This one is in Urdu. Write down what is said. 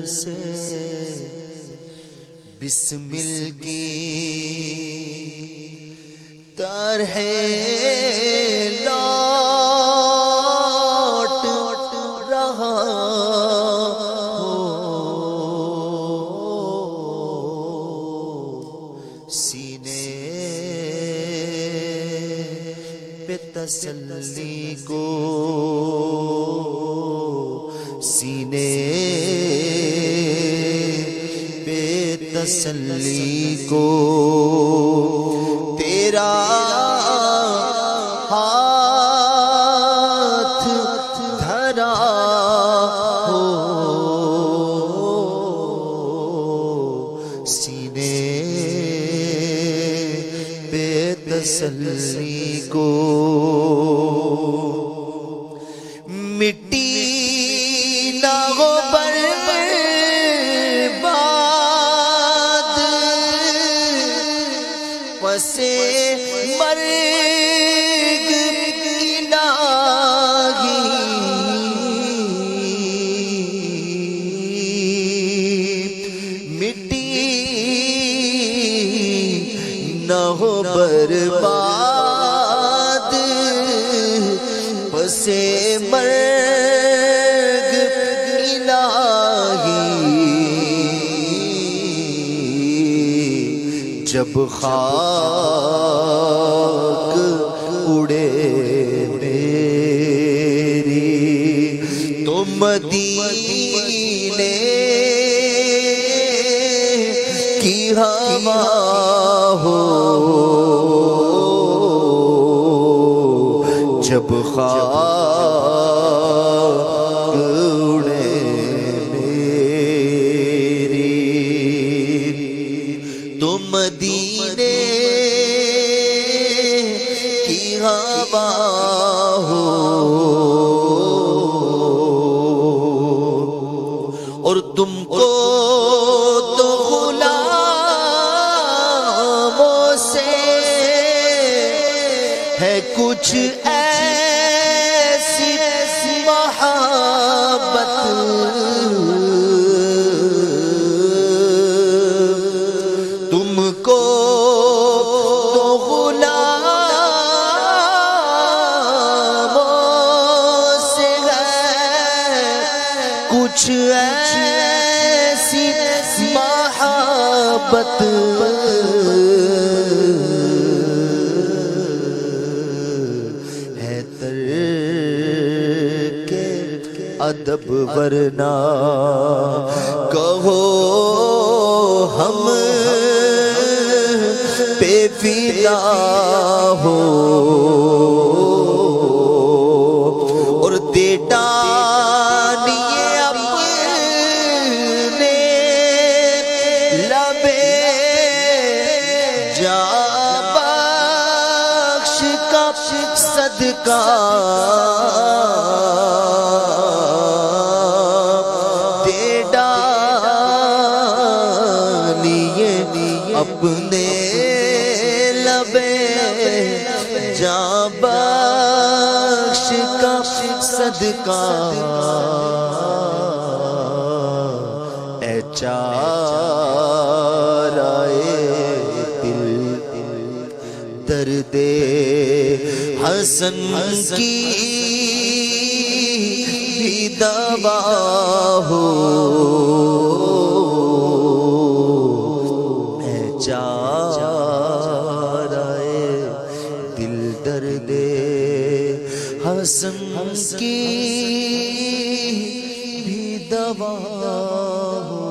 سے بسمل کی طرح لوٹ رہا سینے پہ تسلی کو، سینے پہ تسلی کو تیرا ہاتھ دھرا ہو، سینے پہ تسلی کو مٹی نہ ہو برباد وسے مرگ الہی، مٹی نہ ہو برباد وسے مرگ الہی، جب خاک اڑے میری تو مدینے کی ہوا ہو، جب خاک اڑے میری تو مدینے کی ہوا ہو، اور تم کو تو غلاموں سے ہے کچھ ایسی محبت، تم کو تو غلاموں سے ہے کچھ ایسی محبت، ہے ترک ادب ورنہ کہو ہم پہ فدا ہو، اور دے ڈالیے اپنے لبے جا بخش کا صدقہ، دے ڈالیے اپنے لبے جا بخش کا صدقہ، اے چارائے دل درد حسن کی بھی دوا ہو، اے چارائے دل درد حسن کی بھی دوا ہو۔